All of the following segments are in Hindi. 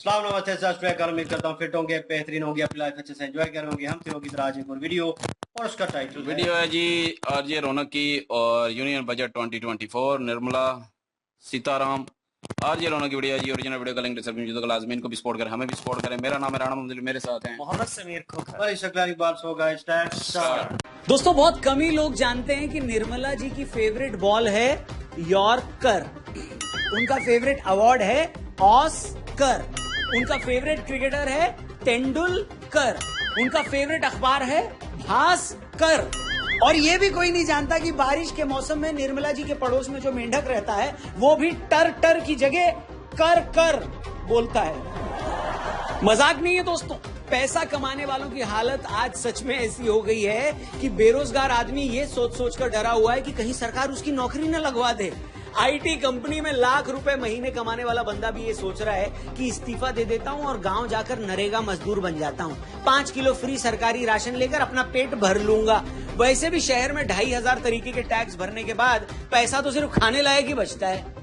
सलाम नमस्ते सब्सक्राइब उम्मीद करता हूँ फिट होंगे, बेहतरीन होंगे, अपनी लाइफ अच्छे से एंजॉय कर होंगे। हम फिर होगी आज एक और वीडियो और उसका टाइटल वीडियो है जी आरजे रौनक की और union budget 2024 Nirmala Sitaram. RJ Raunak की वीडियो है जी। ओरिजिनल वीडियो का लिंक डिस्क्रिप्शन में लाजमी इनको भी सपोर्ट करें, हमें भी सपोर्ट करें। मेरा नाम है राणा मुंदली, मेरे साथ हैं मोहम्मद समीर खोखर। बड़ी शक्लानी बात होगा स्टार्ट। दोस्तों बहुत कम ही लोग जानते हैं कि निर्मला जी की फेवरेट बॉल है यॉर्कर, उनका फेवरेट अवार्ड है ऑस्कर, उनका फेवरेट क्रिकेटर है तेंदुलकर, उनका फेवरेट अखबार है भास्कर। और ये भी कोई नहीं जानता कि बारिश के मौसम में निर्मला जी के पड़ोस में जो मेंढक रहता है वो भी टर टर की जगह कर कर बोलता है। मजाक नहीं है दोस्तों। पैसा कमाने वालों की हालत आज सच में ऐसी हो गई है कि बेरोजगार आदमी ये सोच सोच कर डरा हुआ है कि कहीं सरकार उसकी नौकरी न लगवा दे। आईटी कंपनी में लाख रुपए महीने कमाने वाला बंदा भी ये सोच रहा है कि इस्तीफा दे देता हूं और गांव जाकर नरेगा मजदूर बन जाता हूं, 5 किलो फ्री सरकारी राशन लेकर अपना पेट भर लूंगा। वैसे भी शहर में 2500 तरीके के टैक्स भरने के बाद पैसा तो सिर्फ खाने लायक ही बचता है।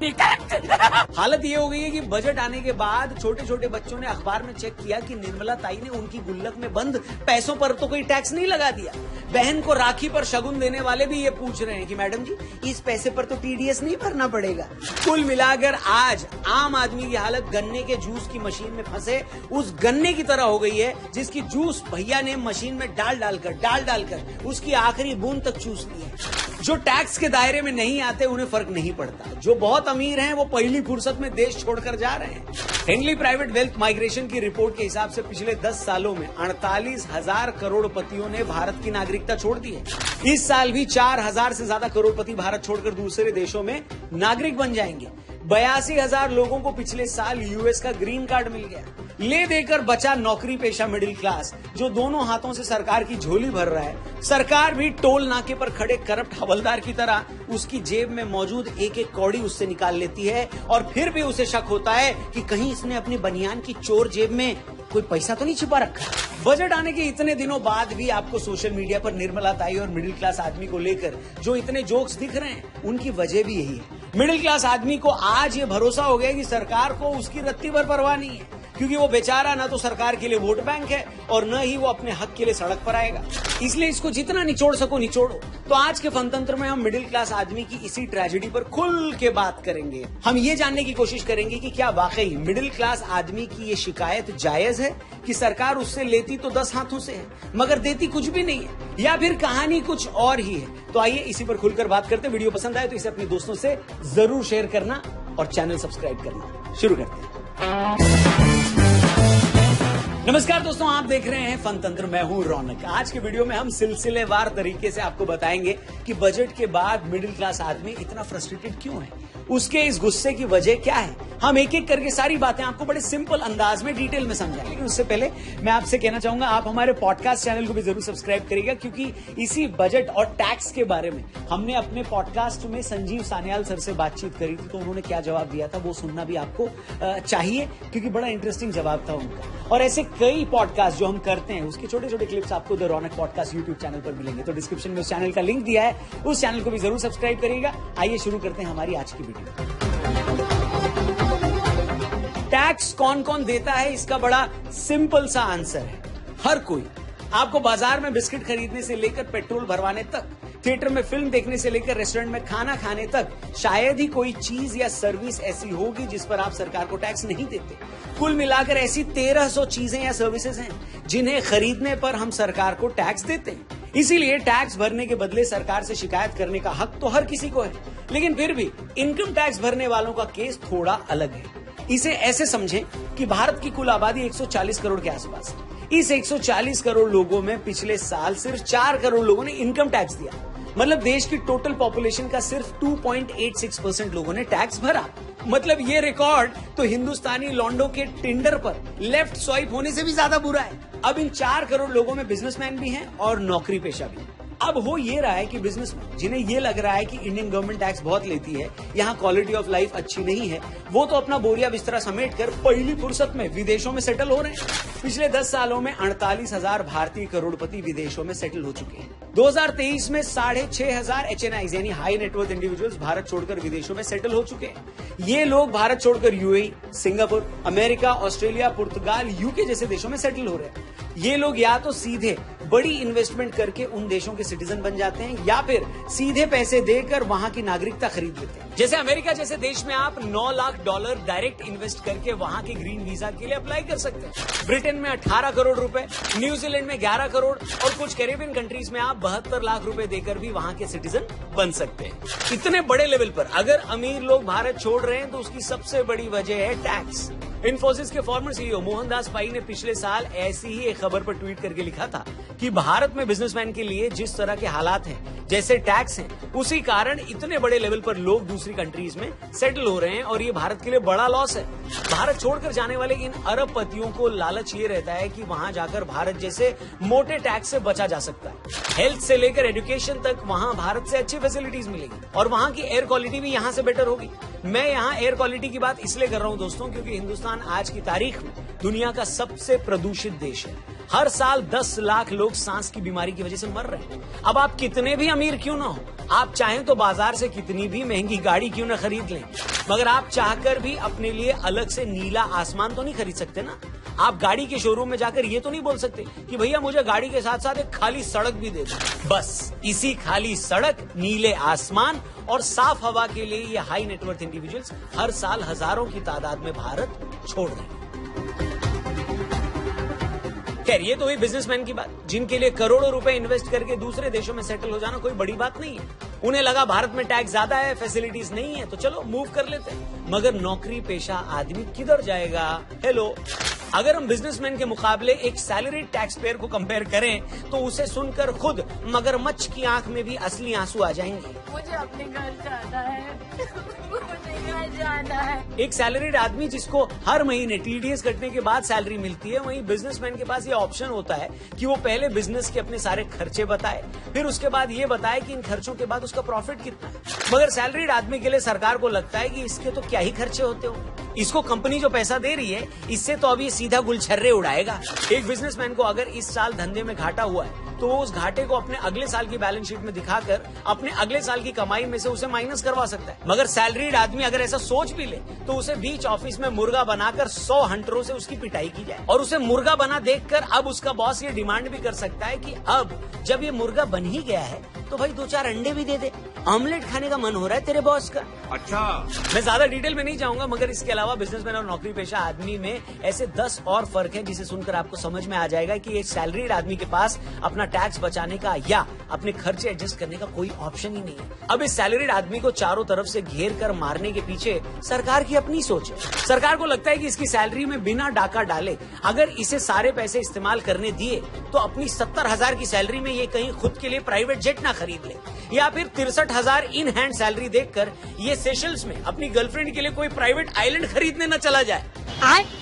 हालत ये हो गई है कि बजट आने के बाद छोटे छोटे बच्चों ने अखबार में चेक किया कि निर्मला ताई ने उनकी गुल्लक में बंद पैसों पर तो कोई टैक्स नहीं लगा दिया। बहन को राखी पर शगुन देने वाले भी ये पूछ रहे हैं कि मैडम जी इस पैसे पर तो टीडीएस नहीं भरना पड़ेगा। कुल मिलाकर आज आम आदमी की हालत गन्ने के जूस की मशीन में फंसे उस गन्ने की तरह हो गई है जिसकी जूस भैया ने मशीन में डाल डालकर उसकी आखिरी बूंद तक चूस ली है। जो टैक्स के दायरे में नहीं आते उन्हें फर्क नहीं पड़ता, जो बहुत अमीर हैं वो पहली फुर्सत में देश छोड़कर जा रहे हैं। हेनली प्राइवेट वेल्थ माइग्रेशन की रिपोर्ट के हिसाब से पिछले 10 सालों में 48,000 करोड़पतियों ने भारत की नागरिकता छोड़ दी है। इस साल भी 4,000 से ज्यादा करोड़पति भारत छोड़कर दूसरे देशों में नागरिक बन जाएंगे। 82,000 लोगों को पिछले साल यूएस का ग्रीन कार्ड मिल गया। ले देकर बचा नौकरी पेशा मिडिल क्लास जो दोनों हाथों से सरकार की झोली भर रहा है। सरकार भी टोल नाके पर खड़े करप्ट हवलदार की तरह उसकी जेब में मौजूद एक एक कौड़ी उससे निकाल लेती है और फिर भी उसे शक होता है कि कहीं इसने अपनी बनियान की चोर जेब में कोई पैसा तो नहीं छिपा रखा। बजट आने के इतने दिनों बाद भी आपको सोशल मीडिया पर निर्मला ताई और मिडिल क्लास आदमी को लेकर जो इतने जोक्स दिख रहे हैं उनकी वजह भी यही है। मिडिल क्लास आदमी को आज ये भरोसा हो गया कि सरकार को उसकी रत्ती भर परवाह नहीं है, क्योंकि वो बेचारा ना तो सरकार के लिए वोट बैंक है और न ही वो अपने हक के लिए सड़क पर आएगा। इसलिए इसको जितना निचोड़ सको निचोड़ो। तो आज के फनतंत्र में हम मिडिल क्लास आदमी की इसी ट्रेजेडी पर खुल के बात करेंगे। हम ये जानने की कोशिश करेंगे कि क्या वाकई मिडिल क्लास आदमी की ये शिकायत जायज है कि सरकार उससे लेती तो 10 हाथों से है मगर देती कुछ भी नहीं है, या फिर कहानी कुछ और ही है। तो आइए इसी पर खुलकर बात करते हैं। वीडियो पसंद आए तो इसे अपने दोस्तों से जरूर शेयर करना और चैनल सब्सक्राइब करना। शुरू करते हैं। नमस्कार दोस्तों, आप देख रहे हैं फनतंत्र, मैं हूं रौनक। आज के वीडियो में हम सिलसिलेवार तरीके से आपको बताएंगे कि बजट के बाद मिडिल क्लास आदमी इतना फ्रस्ट्रेटेड क्यों है, उसके इस गुस्से की वजह क्या है। हम एक एक करके सारी बातें आपको बड़े सिंपल अंदाज में डिटेल में समझाएंगे। लेकिन उससे पहले मैं आपसे कहना चाहूंगा आप हमारे पॉडकास्ट चैनल को भी जरूर सब्सक्राइब करिएगा, क्योंकि इसी बजट और टैक्स के बारे में हमने अपने पॉडकास्ट में संजीव सान्याल सर से बातचीत करी थी। तो उन्होंने क्या जवाब दिया था वो सुनना भी आपको चाहिए, क्योंकि बड़ा इंटरेस्टिंग जवाब था उनका। और ऐसे कई पॉडकास्ट जो हम करते हैं उसके छोटे छोटे क्लिप्स आपको the Raunak podcast YouTube channel पर मिलेंगे। तो डिस्क्रिप्शन में उस चैनल का लिंक दिया है, उस चैनल को भी जरूर सब्सक्राइब करिएगा। आइए शुरू करते हैं हमारी आज की वीडियो। टैक्स कौन कौन देता है, इसका बड़ा सिंपल सा आंसर है हर कोई। आपको बाजार में बिस्किट खरीदने से लेकर पेट्रोल भरवाने तक, थिएटर में फिल्म देखने से लेकर रेस्टोरेंट में खाना खाने तक, शायद ही कोई चीज या सर्विस ऐसी होगी जिस पर आप सरकार को टैक्स नहीं देते। कुल मिलाकर ऐसी 1300 चीजें या सर्विसेज हैं जिन्हें खरीदने पर हम सरकार को टैक्स देते हैं। इसीलिए टैक्स भरने के बदले सरकार से शिकायत करने का हक तो हर किसी को है। लेकिन फिर भी इनकम टैक्स भरने वालों का केस थोड़ा अलग है। इसे ऐसे समझें कि भारत की कुल आबादी 140 करोड़ के आसपास है। इस 140 करोड़ लोगों में पिछले साल सिर्फ 4 करोड़ लोगों ने इनकम टैक्स दिया। मतलब देश की टोटल पॉपुलेशन का सिर्फ 2.86% लोगों ने टैक्स भरा। मतलब ये रिकॉर्ड तो हिंदुस्तानी लॉन्डो के टिंडर पर लेफ्ट स्वाइप होने से भी ज्यादा बुरा है। अब इन 4 करोड़ लोगों में बिजनेसमैन भी हैं और नौकरी पेशा भी। अब हो ये रहा है कि बिजनेसमैन जिन्हें ये लग रहा है कि इंडियन गवर्नमेंट टैक्स बहुत लेती है, यहाँ क्वालिटी ऑफ लाइफ अच्छी नहीं है, वो तो अपना बोरिया बिस्तरा समेट कर पहली फुर्सत में विदेशों में सेटल हो रहे हैं। पिछले 10 सालों में 48,000 भारतीय करोड़पति विदेशों में सेटल हो चुके हैं। 2023 में 6,500 HNIs यानी हाई नेटवर्थ इंडिविजुअल्स भारत छोड़कर विदेशों में सेटल हो चुके हैं। ये लोग भारत छोड़कर यूएई, सिंगापुर, अमेरिका, ऑस्ट्रेलिया, पुर्तगाल, यूके जैसे देशों में सेटल हो रहे हैं। ये लोग या तो सीधे बड़ी इन्वेस्टमेंट करके उन देशों के सिटीजन बन जाते हैं या फिर सीधे पैसे देकर वहां की नागरिकता खरीद लेते हैं। जैसे अमेरिका जैसे देश में आप $9 लाख डायरेक्ट इन्वेस्ट करके वहां के ग्रीन वीजा के लिए अप्लाई कर सकते हैं। ब्रिटेन में 18 करोड़ रुपए, न्यूजीलैंड में 11 करोड़ और कुछ कैरेबियन कंट्रीज में आप 72 लाख रुपए देकर भी वहां के सिटीजन बन सकते हैं। इतने बड़े लेवल पर अगर अमीर लोग भारत छोड़ रहे हैं तो उसकी सबसे बड़ी वजह है टैक्स। इन्फोसिस के फॉर्मर सीईओ मोहनदास पाई ने पिछले साल ऐसी ही एक खबर पर ट्वीट करके लिखा था कि भारत में बिजनेसमैन के लिए जिस तरह के हालात हैं, जैसे टैक्स हैं, उसी कारण इतने बड़े लेवल पर लोग दूसरी कंट्रीज में सेटल हो रहे हैं और ये भारत के लिए बड़ा लॉस है। भारत छोड़कर जाने वाले इन अरबपतियों को लालच ये रहता है कि वहां जाकर भारत जैसे मोटे टैक्स से बचा जा सकता है। हेल्थ से लेकर एजुकेशन तक वहां भारत से अच्छी फैसिलिटीज मिलेगी और वहां की एयर क्वालिटी भी यहाँ से बेटर होगी। मैं यहाँ एयर क्वालिटी की बात इसलिए कर रहा हूँ दोस्तों, क्योंकि हिंदुस्तान आज की तारीख में दुनिया का सबसे प्रदूषित देश है। हर साल 10 लाख लोग सांस की बीमारी की वजह से मर रहे हैं। अब आप कितने भी अमीर क्यों ना हो, आप चाहें तो बाजार से कितनी भी महंगी गाड़ी क्यों ना खरीद लें, मगर आप चाहकर भी अपने लिए अलग से नीला आसमान तो नहीं खरीद सकते ना। आप गाड़ी के शोरूम में जाकर ये तो नहीं बोल सकते कि भैया मुझे गाड़ी के साथ साथ एक खाली सड़क भी दे दो। बस इसी खाली सड़क, नीले आसमान और साफ हवा के लिए ये हाई नेटवर्थ इंडिविजुअल्स हर साल हजारों की तादाद में भारत छोड़ रहे हैं। खैर, ये तो हुई बिजनेसमैन की बात, जिनके लिए करोड़ों रुपए इन्वेस्ट करके दूसरे देशों में सेटल हो जाना कोई बड़ी बात नहीं है। उन्हें लगा भारत में टैक्स ज्यादा है, फैसिलिटीज नहीं है, तो चलो मूव कर लेते हैं। मगर नौकरी पेशा आदमी किधर जाएगा? हेलो, अगर हम बिजनेसमैन के मुकाबले एक सैलरी टैक्स पेयर को कंपेयर करें तो उसे सुनकर खुद मगरमच्छ की आंख में भी असली आंसू आ जाएंगे। मुझे अपने घर जाना है, मुझे घर जाना है। एक सैलरीड आदमी जिसको हर महीने टीडीएस कटने के बाद सैलरी मिलती है, वहीं बिजनेसमैन के पास ये ऑप्शन होता है कि वो पहले बिजनेस के अपने सारे खर्चे बताए, फिर उसके बाद ये बताए कि इन खर्चों के बाद उसका प्रॉफिट कितना है। मगर सैलरीड आदमी के लिए सरकार को लगता है कि इसके तो क्या ही खर्चे होते हो, इसको कंपनी जो पैसा दे रही है इससे तो अभी सीधा गुलछर्रे उड़ाएगा। एक बिजनेसमैन को अगर इस साल धंधे में घाटा हुआ है तो वो उस घाटे को अपने अगले साल की बैलेंस शीट में दिखाकर अपने अगले साल की कमाई में से उसे माइनस करवा सकता है। मगर सैलरीड आदमी अगर ऐसा सोच भी ले तो उसे बीच ऑफिस में मुर्गा बनाकर 100 हंटरों से उसकी पिटाई की जाए और उसे मुर्गा बना देखकर अब उसका बॉस ये डिमांड भी कर सकता है कि अब जब ये मुर्गा बन ही गया है तो भाई 2-4 अंडे भी दे दे, ऑमलेट खाने का मन हो रहा है तेरे बॉस का। अच्छा, मैं ज्यादा डिटेल में नहीं जाऊंगा, मगर इसके अलावा बिजनेसमैन और नौकरी पेशा आदमी में ऐसे 10 और फर्क हैं जिसे सुनकर आपको समझ में आ जाएगा कि एक सैलरीड आदमी के पास अपना टैक्स बचाने का या अपने खर्चे एडजस्ट करने का कोई ऑप्शन ही नहीं है। अब इस सैलरीड आदमी को चारों तरफ से घेर कर मारने के पीछे सरकार की अपनी सोच है। सरकार को लगता है कि इसकी सैलरी में बिना डाका डाले अगर इसे सारे पैसे इस्तेमाल करने दिए तो अपनी 70,000 की सैलरी में ये कहीं खुद के लिए प्राइवेट जेट ना खरीद ले, या फिर 63,000 इन हैंड सैलरी देखकर ये सेशल्स में अपनी गर्लफ्रेंड के लिए कोई प्राइवेट आइलैंड खरीदने न चला जाए।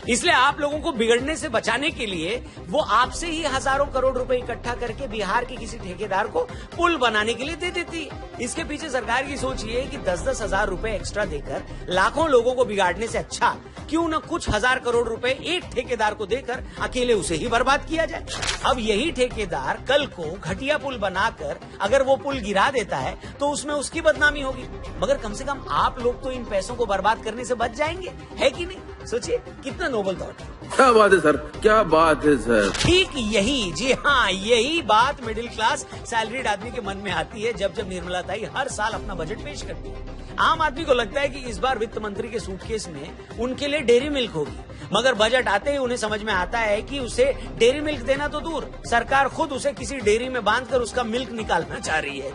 इसलिए आप लोगों को बिगड़ने से बचाने के लिए वो आपसे ही हजारों करोड़ रुपए इकट्ठा करके बिहार के किसी ठेकेदार को पुल बनाने के लिए दे देती है। इसके पीछे सरकार की सोच ये है कि 10-10 हजार रुपए एक्स्ट्रा देकर लाखों लोगों को बिगाड़ने से अच्छा क्यों न कुछ हजार करोड़ रुपए एक ठेकेदार को देकर अकेले उसे ही बर्बाद किया जाए। अब यही ठेकेदार कल को घटिया पुल बनाकर अगर वो पुल गिरा देता है तो उसमें उसकी बदनामी होगी, मगर कम से कम आप लोग तो इन पैसों को बर्बाद करने से बच जाएंगे, है कि नहीं? सोचिए कितना नोबल थॉट। क्या बात है सर, क्या बात है सर। ठीक यही, जी हाँ, यही बात मिडिल क्लास सैलरीड आदमी के मन में आती है जब निर्मला ताई हर साल अपना बजट पेश करती है। आम आदमी को लगता है कि इस बार वित्त मंत्री के सूटकेस में उनके लिए डेयरी मिल्क होगी, मगर बजट आते ही उन्हें समझ में आता है कि उसे डेयरी मिल्क देना तो दूर, सरकार खुद उसे किसी डेयरी में बांधकर उसका मिल्क निकालना चाह रही है।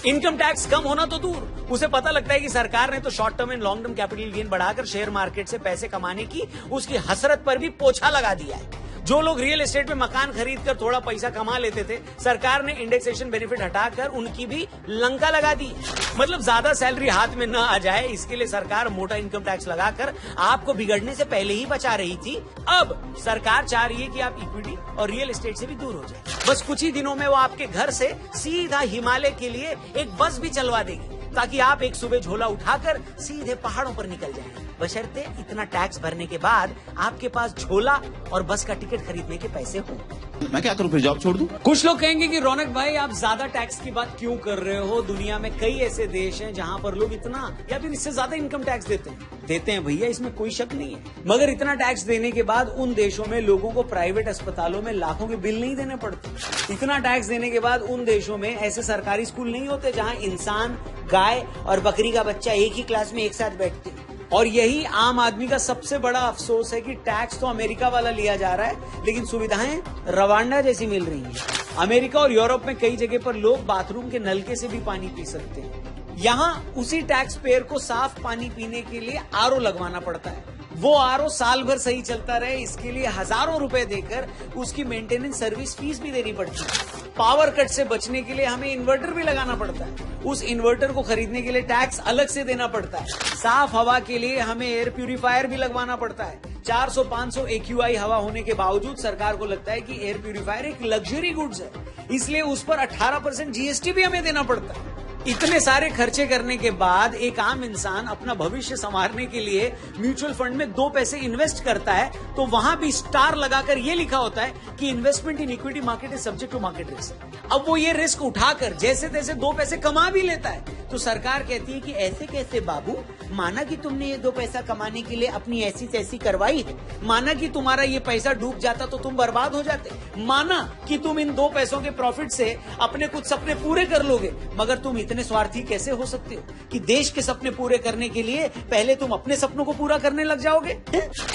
इनकम टैक्स कम होना तो दूर, उसे पता लगता है कि सरकार ने तो short term and long term capital gain बढ़ाकर शेयर मार्केट से पैसे कमाने की उसकी हसरत पर भी पोछा लगा दिया है। जो लोग रियल एस्टेट में मकान खरीद कर थोड़ा पैसा कमा लेते थे, सरकार ने इंडेक्सेशन बेनिफिट हटाकर उनकी भी लंका लगा दी। मतलब ज्यादा सैलरी हाथ में न आ जाए, इसके लिए सरकार मोटा इनकम टैक्स लगाकर आपको बिगड़ने से पहले ही बचा रही थी। अब सरकार चाह रही है कि आप इक्विटी और रियल एस्टेट से भी दूर हो जाए। बस कुछ ही दिनों में वो आपके घर से सीधा हिमालय के लिए एक बस भी चलवा देगी, ताकि आप एक सुबह झोला उठाकर सीधे पहाड़ों पर निकल जाएं। बशर्ते इतना टैक्स भरने के बाद आपके पास झोला और बस का टिकट खरीदने के पैसे हो। मैं क्या करूं, फिर जॉब छोड़ दूं? कुछ लोग कहेंगे कि रौनक भाई आप ज्यादा टैक्स की बात क्यों कर रहे हो? दुनिया में कई ऐसे देश हैं जहां पर लोग इतना या फिर इससे ज्यादा इनकम टैक्स देते हैं भैया, इसमें कोई शक नहीं है। मगर इतना टैक्स देने के बाद उन देशों में लोगों को प्राइवेट अस्पतालों में लाखों के बिल नहीं देने पड़ते। इतना टैक्स देने के बाद उन देशों में ऐसे सरकारी स्कूल नहीं होते जहां इंसान, गाय और बकरी का बच्चा एक ही क्लास में एक साथ बैठते हैं। और यही आम आदमी का सबसे बड़ा अफसोस है कि टैक्स तो अमेरिका वाला लिया जा रहा है, लेकिन सुविधाएं रवांडा जैसी मिल रही हैं। अमेरिका और यूरोप में कई जगह पर लोग बाथरूम के नलके से भी पानी पी सकते हैं। यहाँ उसी टैक्स पेयर को साफ पानी पीने के लिए आरओ लगवाना पड़ता है। वो आरओ साल भर सही चलता रहे, इसके लिए हजारों रुपए देकर उसकी मेंटेनेंस सर्विस फीस भी देनी पड़ती है। पावर कट से बचने के लिए हमें इन्वर्टर भी लगाना पड़ता है। उस इन्वर्टर को खरीदने के लिए टैक्स अलग से देना पड़ता है। साफ हवा के लिए हमें एयर प्यूरिफायर भी लगवाना पड़ता है। 400-500 AQI हवा होने के बावजूद सरकार को लगता है कि एयर प्यूरिफायर एक लग्जरी गुड्स है, इसलिए उस पर 18% GST भी हमें देना पड़ता है। इतने सारे खर्चे करने के बाद एक आम इंसान अपना भविष्य संवारने के लिए म्यूचुअल फंड में 2 पैसे इन्वेस्ट करता है, तो वहां भी स्टार लगाकर ये लिखा होता है कि investment in equity market is subject to market risk. अब वो ये रिस्क उठाकर जैसे तैसे 2 पैसे कमा भी लेता है, तो सरकार कहती है कि ऐसे कैसे बाबू, माना कि तुमने ये 2 पैसा कमाने के लिए अपनी ऐसी तैसी करवाई है, माना कि तुम्हारा ये पैसा डूब जाता तो तुम बर्बाद हो जाते, माना कि तुम इन 2 पैसों के प्रॉफिट से अपने कुछ सपने पूरे कर लोगे, मगर तुम इतने स्वार्थी कैसे हो सकते हो कि देश के सपने पूरे करने के लिए पहले तुम अपने सपनों को पूरा करने लग जाओगे?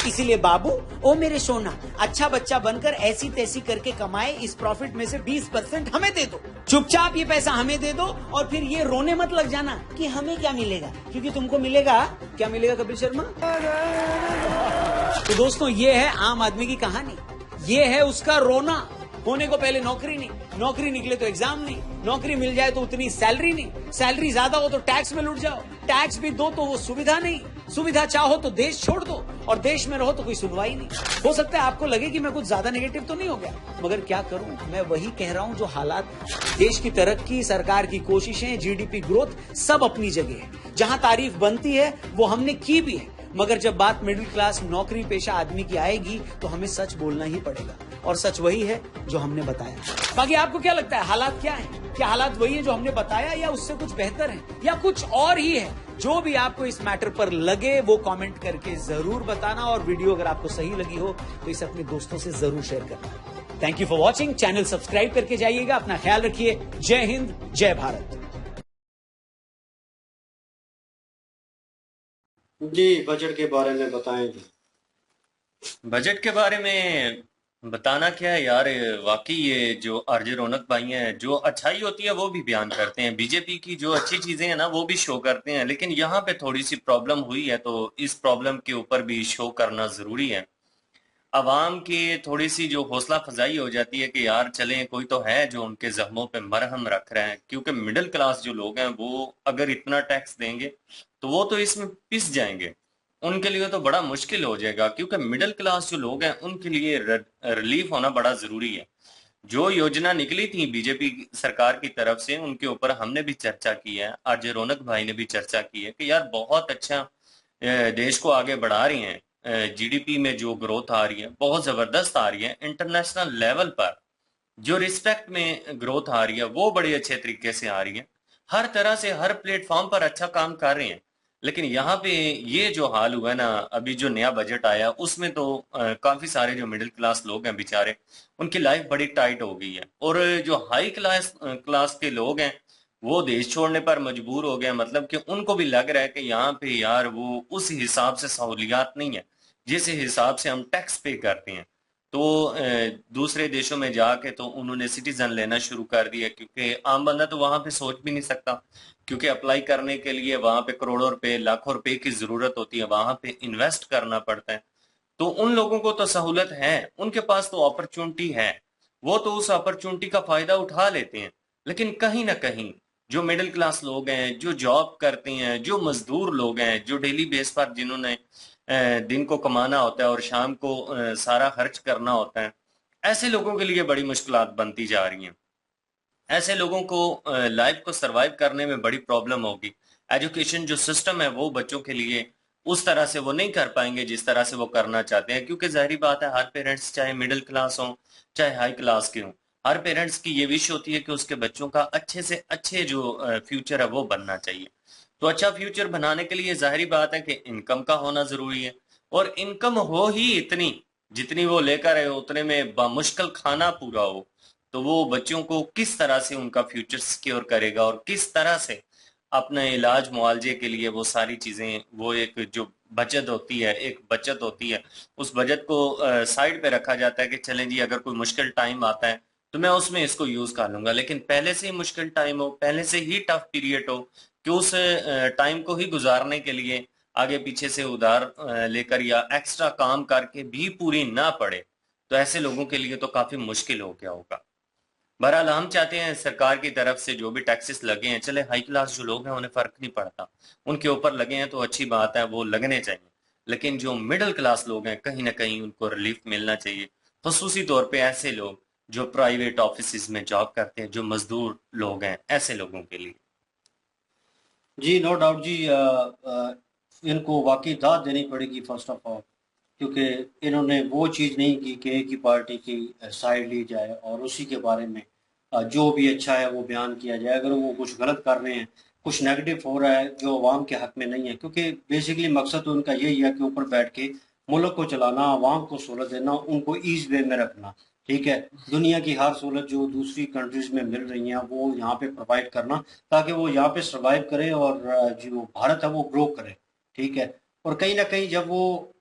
इसीलिए बाबू, ओ मेरे सोना, अच्छा बच्चा बनकर ऐसी तैसी करके कमाए इस प्रॉफिट में से 20% हमें दे दो। चुपचाप ये पैसा हमें दे दो और फिर ये रोने मत लग जाना कि हमें क्या मिलेगा, क्योंकि तुमको मिलेगा, क्या मिलेगा कपिल शर्मा? तो दोस्तों, ये है आम आदमी की कहानी, ये है उसका रोना। होने को पहले नौकरी नहीं, नौकरी निकले तो एग्जाम नहीं, नौकरी मिल जाए तो उतनी सैलरी नहीं, सैलरी ज्यादा हो तो टैक्स में लुट जाओ, टैक्स भी दो तो वो सुविधा नहीं, सुविधा चाहो तो देश छोड़ दो, और देश में रहो तो कोई सुनवाई नहीं। हो सकता है आपको लगे कि मैं कुछ ज्यादा नेगेटिव तो नहीं हो गया, मगर क्या करूं, मैं वही कह रहा हूं जो हालात। देश की तरक्की, सरकार की कोशिशें, GDP ग्रोथ सब अपनी जगह है। जहां तारीफ बनती है वो हमने की भी है, मगर जब बात मिडिल क्लास नौकरी पेशा आदमी की आएगी तो हमें सच बोलना ही पड़ेगा, और सच वही है जो हमने बताया। बाकी आपको क्या लगता है, हालात क्या है? क्या हालात वही है जो हमने बताया, या उससे कुछ बेहतर है, या कुछ और ही है? जो भी आपको इस मैटर पर लगे वो कमेंट करके जरूर बताना, और वीडियो अगर आपको सही लगी हो तो इसे अपने दोस्तों से जरूर शेयर करना। Thank you for watching. Channel subscribe करके जाइएगा। अपना ख्याल रखिए। जय हिंद, जय भारत। जी, बजट के बारे में बताएं जी। बजट के बारे में बताना क्या है यार, वाकई ये जो आरजे रौनक भाई हैं, जो अच्छाई होती है वो भी बयान करते हैं, बीजेपी की जो अच्छी चीजें हैं ना वो भी शो करते हैं, लेकिन यहाँ पे थोड़ी सी प्रॉब्लम हुई है, तो इस प्रॉब्लम के ऊपर भी शो करना जरूरी है। अवाम की थोड़ी सी जो हौसला अफजाई हो जाती है कि यार चलें, कोई तो है जो उनके जख्मों पे मरहम रख रहे हैं, क्योंकि मिडिल क्लास जो लोग हैं वो अगर इतना टैक्स देंगे तो वो तो इसमें पिस जाएंगे, उनके लिए तो बड़ा मुश्किल हो जाएगा, क्योंकि मिडिल क्लास जो लोग हैं उनके लिए रिलीफ होना बड़ा जरूरी है। जो योजना निकली थी बीजेपी सरकार की तरफ से, उनके ऊपर हमने भी चर्चा की है, आरजे रौनक भाई ने भी चर्चा की है कि यार बहुत अच्छा देश को आगे बढ़ा रही हैं, GDP में जो ग्रोथ आ रही है बहुत जबरदस्त आ रही है, इंटरनेशनल लेवल पर जो रिस्पेक्ट में ग्रोथ आ रही है वो बड़े अच्छे तरीके से आ रही है, हर तरह से हर प्लेटफॉर्म पर अच्छा काम कर रहे हैं। लेकिन यहाँ पे ये जो हाल हुआ है ना, अभी जो नया बजट आया उसमें तो काफी सारे जो मिडिल क्लास लोग हैं बेचारे, उनकी लाइफ बड़ी टाइट हो गई है, और जो हाई क्लास के लोग हैं वो देश छोड़ने पर मजबूर हो गए। मतलब कि उनको भी लग रहा है कि यहाँ पे यार वो उस हिसाब से सहूलियात नहीं है जिस हिसाब से हम टैक्स पे करते हैं। तो दूसरे देशों में जाके तो उन्होंने सिटीजन लेना शुरू कर दिया, क्योंकि आम बंदा तो वहां पे सोच भी नहीं सकता, क्योंकि अप्लाई करने के लिए वहां पे करोड़ों रुपए लाखों रुपए की जरूरत होती है, वहां पे इन्वेस्ट करना पड़ता है। तो उन लोगों को तो सहूलत है, उनके पास तो अपॉर्चुनिटी है, वो तो उस अपॉर्चुनिटी का फायदा उठा लेते हैं। लेकिन कहीं ना कहीं जो मिडिल क्लास लोग हैं, जो जॉब करते हैं, जो मजदूर लोग हैं, जो डेली बेस पर जिन्होंने दिन को कमाना होता है और शाम को सारा खर्च करना होता है, ऐसे लोगों के लिए बड़ी मुश्किलात बनती जा रही हैं। ऐसे लोगों को लाइफ को सरवाइव करने में बड़ी प्रॉब्लम होगी। एजुकेशन जो सिस्टम है वो बच्चों के लिए उस तरह से वो नहीं कर पाएंगे जिस तरह से वो करना चाहते हैं, क्योंकि जाहिर बात है हर पेरेंट्स चाहे मिडिल क्लास हो चाहे हाई क्लास के हों, हर पेरेंट्स की ये विश होती है कि उसके बच्चों का अच्छे से अच्छे जो फ्यूचर है वो बनना चाहिए। तो अच्छा फ्यूचर बनाने के लिए जाहिर बात है कि इनकम का होना जरूरी है, और इनकम हो ही इतनी जितनी वो लेकर आए उतने में बामुश्किल खाना पूरा हो, तो वो बच्चों को किस तरह से उनका फ्यूचर सिक्योर करेगा और किस तरह से अपने इलाज मुआवजे के लिए वो सारी चीजें, वो एक जो बचत होती है, एक बचत होती है, उस बचत को साइड पे रखा जाता है कि चलें जी अगर कोई मुश्किल टाइम आता है तो मैं उसमें इसको यूज कर लूंगा। लेकिन पहले से ही मुश्किल टाइम हो, पहले से ही टफ पीरियड हो कि उस टाइम को ही गुजारने के लिए आगे पीछे से उधार लेकर या एक्स्ट्रा काम करके भी पूरी ना पड़े, तो ऐसे लोगों के लिए तो काफी मुश्किल हो गया होगा। बहरहाल हम चाहते हैं सरकार की तरफ से जो भी टैक्सेस लगे हैं, चले हाई क्लास जो लोग हैं उन्हें फर्क नहीं पड़ता, उनके ऊपर लगे हैं तो अच्छी बात है, वो लगने चाहिए। लेकिन जो मिडिल क्लास लोग हैं कहीं ना कहीं उनको रिलीफ मिलना चाहिए, खसूसी तौर पे ऐसे लोग जो प्राइवेट ऑफिस में जॉब करते हैं, जो मजदूर लोग हैं, ऐसे लोगों के लिए। जी नो डाउट जी, इनको वाकई दाद देनी पड़ेगी फर्स्ट ऑफ ऑल, क्योंकि इन्होंने वो चीज़ नहीं की कि एक ही पार्टी की साइड ली जाए और उसी के बारे में जो भी अच्छा है वो बयान किया जाए। अगर वो कुछ गलत कर रहे हैं, कुछ नेगेटिव हो रहा है जो अवाम के हक में नहीं है, क्योंकि बेसिकली मकसद तो उनका यही है कि ऊपर बैठ के मुल्क को चलाना, अवाम को सहूलत देना, उनको ईज वे में रखना। ठीक है, दुनिया की हर सहूलत जो दूसरी कंट्रीज में मिल रही हैं वो यहाँ पे प्रोवाइड करना, ताकि वो यहाँ पे सर्वाइव करे और जो भारत है वो ग्रो करे। ठीक है, और कहीं ना कहीं जब वो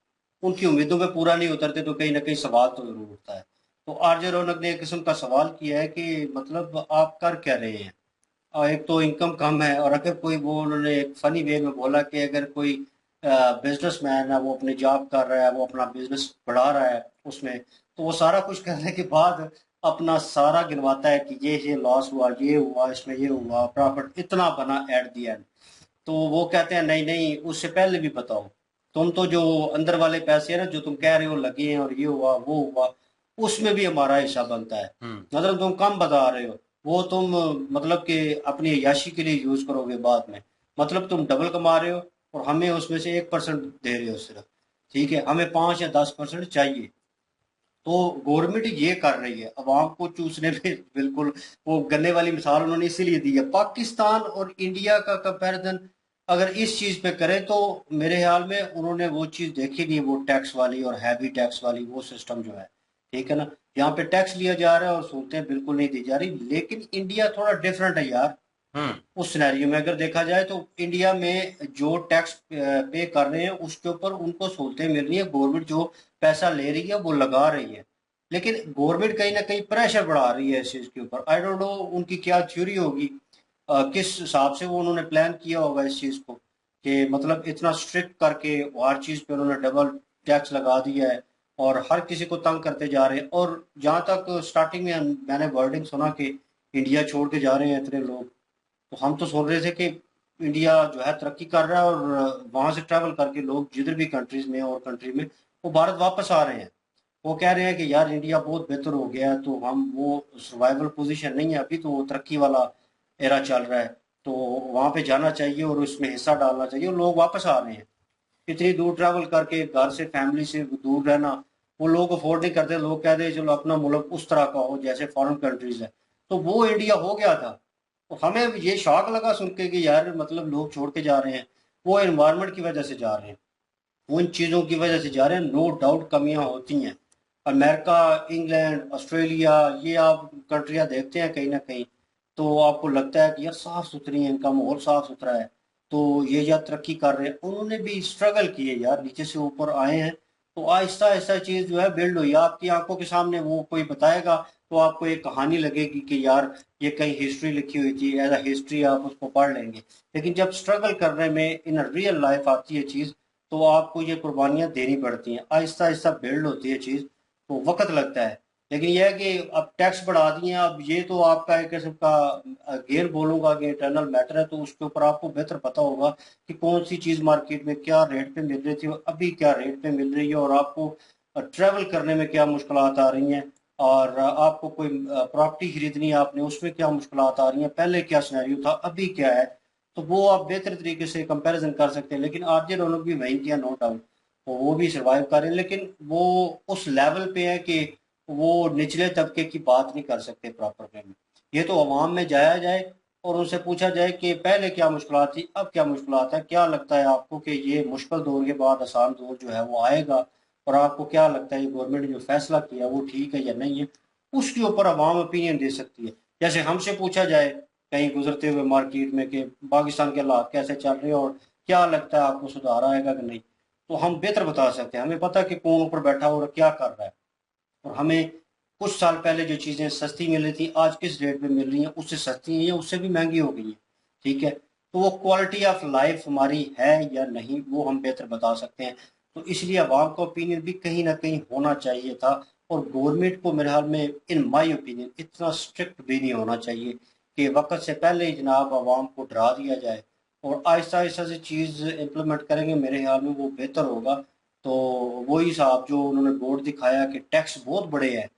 उनकी उम्मीदों पे पूरा नहीं उतरते तो कहीं ना कहीं सवाल तो जरूर उठता है। तो आरजे रौनक ने एक किस्म का सवाल किया है कि मतलब आप कर क्या रहे हैं। और एक तो इनकम कम है, और अगर कोई, वो उन्होंने एक फनी वे में बोला कि अगर कोई बिजनेसमैन है, वो अपनी जॉब कर रहा है, वो अपना बिजनेस बढ़ा रहा है उसमें, तो वो सारा कुछ करने के बाद अपना सारा गिनवाता है कि ये लॉस हुआ, ये हुआ, इसमें ये हुआ, प्रॉफिट इतना बना एट दी एंड। तो वो कहते हैं नहीं नहीं, उससे पहले भी बताओ, तुम तो जो अंदर वाले पैसे है ना जो तुम कह रहे हो लगे हैं और ये हुआ वो हुआ, उसमें भी हमारा हिस्सा बनता है। मतलब तुम कम बता रहे हो, वो तुम मतलब कि अपनी अय्याशी के लिए यूज करोगे बाद में, मतलब तुम डबल कमा रहे हो और हमें उसमें से 1% दे रहे हो सिर्फ। ठीक है, हमें 5 या 10% चाहिए। तो गवर्नमेंट ये कर रही है अवाम को चूसने में बिल्कुल। वो गन्ने वाली मिसाल उन्होंने इसीलिए दी है। पाकिस्तान और इंडिया का कंपैरिजन अगर इस चीज पे करें तो मेरे ख्याल में उन्होंने वो चीज देखी नहीं, वो टैक्स वाली और हैवी टैक्स वाली वो सिस्टम जो है। ठीक है ना, यहाँ पे टैक्स लिया जा रहा है और सहूलतें बिल्कुल नहीं दी जा रही। लेकिन इंडिया थोड़ा डिफरेंट है यार। उस सिनेरियो में अगर देखा जाए तो इंडिया में जो टैक्स पे कर रहे हैं उसके ऊपर उनको सहूलतें मिल रही है, गवर्नमेंट जो पैसा ले रही है वो लगा रही है। लेकिन गवर्नमेंट कहीं ना कहीं प्रेशर बढ़ा रही है इस चीज के ऊपर। आई डोंट नो उनकी क्या थ्योरी होगी, किस हिसाब से वो उन्होंने प्लान किया होगा इस चीज को, कि मतलब इतना स्ट्रिक्ट करके हर चीज पे उन्होंने डबल टैक्स लगा दिया है और हर किसी को तंग करते जा रहे हैं। और जहां तक स्टार्टिंग में मैंने वर्डिंग सुना कि इंडिया छोड़ के जा रहे हैं इतने लोग, तो हम तो सुन रहे थे कि इंडिया जो है तरक्की कर रहा है और वहां से ट्रैवल करके लोग जिधर भी कंट्रीज में और कंट्री में वो भारत वापस आ रहे हैं। वो कह रहे हैं कि यार इंडिया बहुत बेहतर हो गया है, तो हम वो सर्वाइवल पोजीशन नहीं है अभी, तो वो तरक्की वाला एरा चल रहा है, तो वहां पे जाना चाहिए और उसमें हिस्सा डालना चाहिए। और लोग वापस आ रहे हैं, इतनी दूर ट्रैवल करके घर से फैमिली से दूर रहना वो लोग अफोर्ड नहीं करते। लोग कहते हैं चलो अपना मुल्क उस तरह का हो जैसे फॉरेन कंट्रीज है, तो वो इंडिया हो गया था। तो हमें ये शौक लगा सुन के कि यार मतलब लोग छोड़ के जा रहे हैं, वो एनवायरनमेंट की वजह से जा रहे हैं, उन चीज़ों की वजह से जा रहे हैं। नो डाउट कमियां होती हैं। अमेरिका, इंग्लैंड, ऑस्ट्रेलिया, ये आप कंट्रियां देखते हैं कहीं ना कहीं तो आपको लगता है कि यार साफ सुथरी है, इनका माहौल साफ सुथरा है, तो ये या तरक्की कर रहे हैं। उन्होंने भी स्ट्रगल किए यार, नीचे से ऊपर आए हैं, तो आहिस्ता आहिस्ता चीज़ जो है बिल्ड हुई आपकी आंखों के सामने। वो कोई बताएगा तो आपको एक कहानी लगेगी कि यार ये कहीं हिस्ट्री लिखी हुई थी, एज अ हिस्ट्री आप उसको पढ़ लेंगे। लेकिन जब स्ट्रगल करने में इन रियल लाइफ आती है चीज़, तो आपको ये कुर्बानियाँ देनी पड़ती हैं। आहिस्ता आहिस्ता बिल्ड होती है चीज़, तो वक्त लगता है। लेकिन यह है कि अब टैक्स बढ़ा दिए हैं, अब ये तो आपका एक किस्म का अगेन बोलूँगा कि इंटरनल मैटर है, तो उसके ऊपर आपको बेहतर पता होगा कि कौन सी चीज़ मार्केट में क्या रेट पे मिल रही थी और अभी क्या रेट पे मिल रही है, और आपको ट्रैवल करने में क्या मुश्किलात आ रही हैं, और आपको कोई प्रॉपर्टी खरीदनी है आपने, उसमें क्या मुश्किलात आ रही हैं, पहले क्या सिनेरियो था, अभी क्या है। तो वो आप बेहतर तरीके से कंपैरिजन कर सकते हैं। लेकिन आरजे रौनक भी वहीं किया, नो डाउट, तो वो भी सर्वाइव कर रहे हैं, लेकिन वो उस लेवल पे है कि वो निचले तबके की बात नहीं कर सकते प्रॉपर वे में। ये तो अवाम में जाया जाए और उनसे पूछा जाए कि पहले क्या मुश्किलात थी, अब क्या मुश्किलात है, क्या लगता है आपको कि ये मुश्किल दौर के बाद आसान दौर जो है वो आएगा, और आपको क्या लगता है ये गवर्नमेंट ने जो फैसला किया वो ठीक है या नहीं है, उसके ऊपर अवाम ओपिनियन दे सकती है। जैसे हमसे पूछा जाए कहीं गुजरते हुए मार्केट में कि पाकिस्तान के हालात कैसे चल रहे हैं और क्या लगता है आपको सुधार आएगा कि नहीं, तो हम बेहतर बता सकते हैं। हमें पता है कि कौन ऊपर बैठा हो और क्या कर रहा है, और हमें कुछ साल पहले जो चीज़ें सस्ती मिल रही थी आज किस रेट पे मिल रही हैं, उससे सस्ती हैं या उससे भी महंगी हो गई हैं। ठीक है, तो वो क्वालिटी ऑफ लाइफ हमारी है या नहीं, वो हम बेहतर बता सकते हैं। तो इसलिए अवाम का ओपिनियन भी कहीं ना कहीं होना चाहिए था, और गवर्नमेंट को मेरे ख्याल में इन माय ओपिनियन इतना स्ट्रिक्ट भी नहीं होना चाहिए कि वक्त से पहले ही जनाब अवाम को डरा दिया जाए, और आहिस्ता आहिस्ता से चीज़ इम्प्लीमेंट करेंगे, मेरे ख्याल में वो बेहतर होगा। तो वही साहब जो उन्होंने बोर्ड दिखाया कि टैक्स बहुत बड़े हैं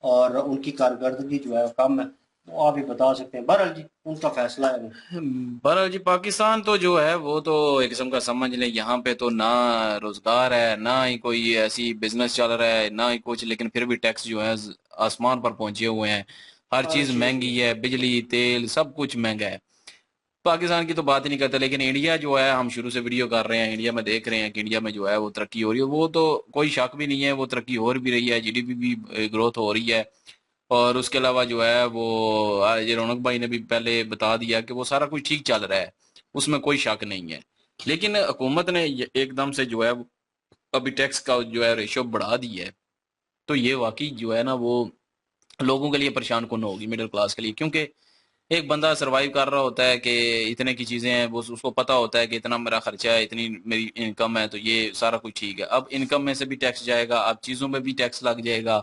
और उनकी कारकर्दगी जो है वो कम है, वो आप भी बता सकते हैं। बहरहाल जी उनका फैसला है वो। बहरहाल जी पाकिस्तान तो जो है वो तो एक किस्म का समझ लें, यहाँ पे तो ना रोजगार है, ना ही कोई ऐसी बिजनेस चल रहा है, ना ही कुछ, लेकिन फिर भी टैक्स जो है आसमान पर पहुंचे हुए हैं। हर हर चीज चीज़ महंगी है, बिजली तेल सब कुछ महंगा है। पाकिस्तान की तो बात ही नहीं करते, लेकिन इंडिया जो है, हम शुरू से वीडियो कर रहे हैं, इंडिया में देख रहे हैं कि इंडिया में जो है वो तरक्की हो रही है, वो तो कोई शक भी नहीं है, वो तरक्की हो भी रही है, जीडीपी भी ग्रोथ हो रही है। और उसके अलावा जो है वो ये रौनक भाई ने भी पहले बता दिया कि वो सारा कुछ ठीक चल रहा है, उसमें कोई शक नहीं है। लेकिन हुकूमत ने एकदम से जो है अभी टैक्स का जो है रेशो बढ़ा दी है, तो ये वाकई जो है ना वो लोगों के लिए परेशान कुन होगी, मिडिल क्लास के लिए। क्योंकि एक बंदा सरवाइव कर रहा होता है कि इतने की चीजें हैं, वो उसको पता होता है कि इतना मेरा खर्चा है, इतनी मेरी इनकम है, तो ये सारा कुछ ठीक है। अब इनकम में से भी टैक्स जाएगा, अब चीजों में भी टैक्स लग जाएगा,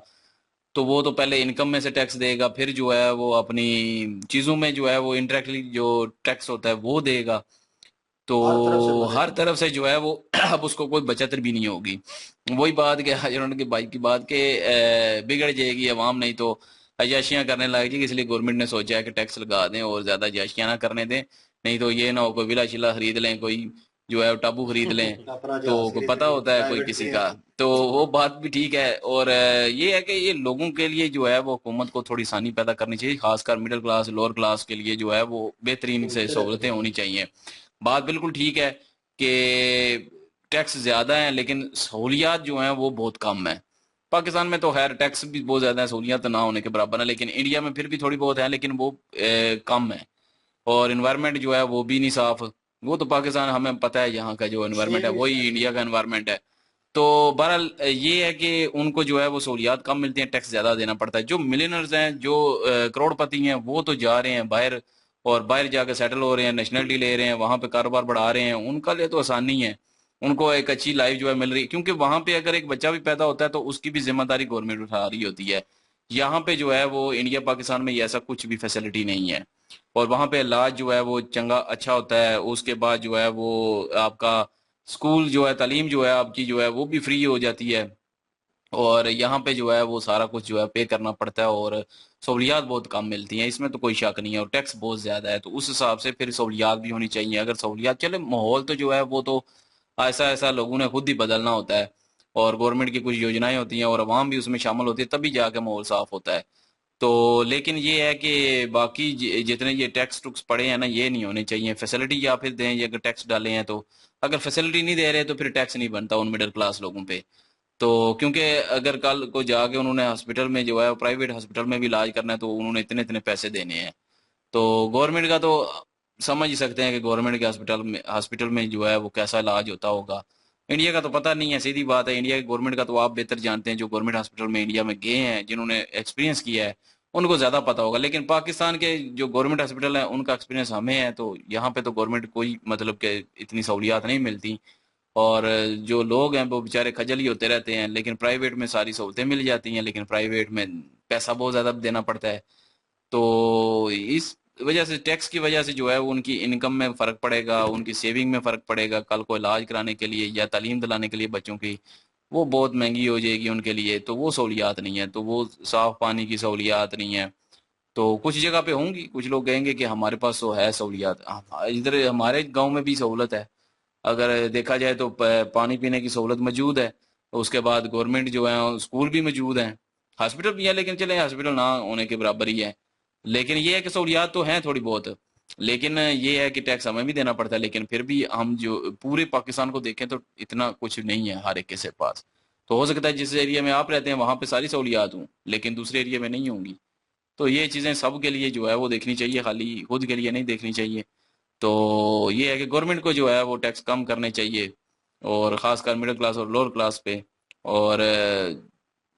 तो वो तो पहले इनकम में से टैक्स देगा, फिर जो है वो अपनी चीजों में जो है वो इनडायरेक्टली जो टैक्स होता है वो देगा। तो हर तरफ से हर बढ़ेगा। तरफ से जो है वो अब उसको कोई बचत भी नहीं होगी। वही बात कि हजरत के भाई की बात के बिगड़ जाएगी अवाम, नहीं तो अयाशियां करने लगेगी। इसलिए गवर्नमेंट ने सोचा है कि टैक्स लगा दें और ज्यादा अयाशियां ना करने दें, नहीं तो ये ना हो कोई विला शिला खरीद लें, कोई जो है टाबू खरीद लें, अपना तो जहाज कोई खरीद पता लेंगे, होता है कोई प्राइवेट किसी प्लेन। का। तो वो बात भी ठीक है। और ये है कि ये लोगों के लिए जो है वो हुकूमत को थोड़ी आसानी पैदा करनी चाहिए, खासकर मिडिल क्लास लोअर क्लास के लिए जो है वो बेहतरीन से सहूलतें होनी चाहिए। बात बिल्कुल ठीक है कि टैक्स ज्यादा है, लेकिन सहूलियात जो हैं वो बहुत कम है। पाकिस्तान में तो खैर टैक्स भी बहुत ज्यादा है, सहूलियात ना होने के बराबर है, लेकिन इंडिया में फिर भी थोड़ी बहुत है, लेकिन वो कम है। और इन्वायरमेंट जो है वो भी नहीं साफ। वो तो पाकिस्तान, हमें पता है यहाँ का जो इन्वायरमेंट है सेम वही इंडिया का इन्वायरमेंट है। तो बहरहाल ये है कि उनको जो है वो सहूलियात कम मिलती हैं, टैक्स ज्यादा देना पड़ता है। जो मिलियनर्स हैं, जो करोड़पति हैं, वो तो जा रहे हैं बाहर, और बाहर जाकर सेटल हो रहे हैं, नेशनलिटी ले रहे हैं, वहां पे कारोबार बढ़ा रहे हैं, उनका लिए तो आसानी है, उनको एक अच्छी लाइफ जो है मिल रही है। क्योंकि वहां पे अगर एक बच्चा भी पैदा होता है तो उसकी भी जिम्मेदारी गवर्नमेंट उठा रही होती है। यहाँ पे जो है वो इंडिया पाकिस्तान में ये ऐसा कुछ भी फैसिलिटी नहीं है। और वहां पे इलाज जो है वो चंगा अच्छा होता है, उसके बाद जो है वो आपका स्कूल जो है, तालीम जो है आपकी जो है वो भी फ्री हो जाती है। और यहाँ पे जो है वो सारा कुछ जो है पे करना पड़ता है, और सहूलियात बहुत कम मिलती हैं, इसमें तो कोई शक नहीं है। और टैक्स बहुत ज्यादा है, तो उस हिसाब से फिर सहूलियात भी होनी चाहिए। अगर सहूलियात चले, माहौल तो जो है वो तो ऐसा ऐसा लोगों ने खुद ही बदलना होता है, और गवर्नमेंट की कुछ योजनाएं होती हैं और अवाम भी उसमें शामिल होती है, तभी जाके माहौल साफ होता है। तो लेकिन ये है कि बाकी जितने ये टैक्स टुक्स पड़े हैं ना, ये नहीं होने चाहिए। फैसिलिटी या फिर दें, ये अगर टैक्स डाले हैं तो, अगर फैसिलिटी नहीं दे रहे तो फिर टैक्स नहीं बनता उन मिडिल क्लास लोगों पे। तो क्योंकि अगर कल को जाके उन्होंने हॉस्पिटल में जो है प्राइवेट हॉस्पिटल में भी इलाज करना है, तो उन्होंने इतने इतने पैसे देने हैं। तो गवर्नमेंट का तो समझ ही सकते हैं कि गवर्नमेंट के हॉस्पिटल में जो है वो कैसा इलाज होता होगा। इंडिया का तो पता नहीं है, सीधी बात है। इंडिया की गवर्नमेंट का तो आप बेहतर जानते हैं, जो गवर्नमेंट हॉस्पिटल में इंडिया में गए हैं, जिन्होंने एक्सपीरियंस किया है, उनको ज्यादा पता होगा। लेकिन पाकिस्तान के जो गवर्नमेंट हॉस्पिटल है उनका एक्सपीरियंस हमें है, तो यहाँ पे तो गवर्नमेंट कोई मतलब के इतनी सहूलियात नहीं मिलती। और जो लोग हैं वो बेचारे खजल ही होते रहते हैं, लेकिन प्राइवेट में सारी सहूलतें मिल जाती हैं, लेकिन प्राइवेट में पैसा बहुत ज़्यादा देना पड़ता है। तो इस वजह से, टैक्स की वजह से जो है वो उनकी इनकम में फ़र्क पड़ेगा, उनकी सेविंग में फ़र्क पड़ेगा। कल को इलाज कराने के लिए या तालीम दिलाने के लिए बच्चों की, वो बहुत महंगी हो जाएगी उनके लिए, तो वो सहूलियात नहीं है, तो वो साफ़ पानी की सहूलियात नहीं है। तो कुछ जगह पे होंगी, कुछ लोग कहेंगे कि हमारे पास तो है सहूलियात। इधर हमारे गांव में भी सहूलत है, अगर देखा जाए तो पानी पीने की सहूलत मौजूद है। उसके बाद गवर्नमेंट जो है स्कूल भी मौजूद हैं, हॉस्पिटल भी है, लेकिन चले हॉस्पिटल ना होने के बराबर ही है। लेकिन ये है कि सहूलियात तो हैं थोड़ी बहुत, लेकिन ये है कि टैक्स हमें भी देना पड़ता है। लेकिन फिर भी हम जो पूरे पाकिस्तान को देखें तो इतना कुछ नहीं है हर एक के पास। तो हो सकता है जिस एरिया में आप रहते हैं वहाँ पे सारी सहूलियात हों, लेकिन दूसरे एरिया में नहीं होंगी। तो ये चीज़ें सब के लिए जो है वो देखनी चाहिए, खाली खुद के लिए नहीं देखनी चाहिए। तो ये है कि गवर्नमेंट को जो है वो टैक्स कम करने चाहिए, और ख़ासकर मिडिल क्लास और लोअर क्लास पे, और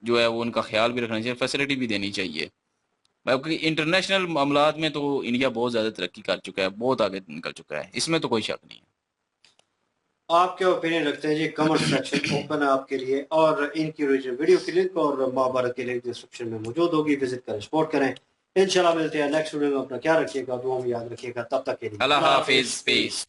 जो है वो उनका ख्याल भी रखना चाहिए, फैसिलिटी भी देनी चाहिए। क्योंकि इंटरनेशनल मामलात में तो इंडिया बहुत ज़्यादा तरक्की कर चुका है, बहुत आगे निकल चुका है, इसमें तो कोई शक नहीं है। आप क्या ओपिनियन रखते हैं जी? कमेंट सेक्शन ओपन है आपके लिए, और इनकी ओरिजिनल वीडियो की लिंक और महाभारत की लिंक डिस्क्रिप्शन में मौजूद होगी, विजिट करें, सपोर्ट करें। इंशाल्लाह मिलते हैं नेक्स्ट वीडियो में। अपना क्या रखिएगा, दुआ में याद रखिएगा। तब तक के लिए अल्लाह हाफिज़, पीस।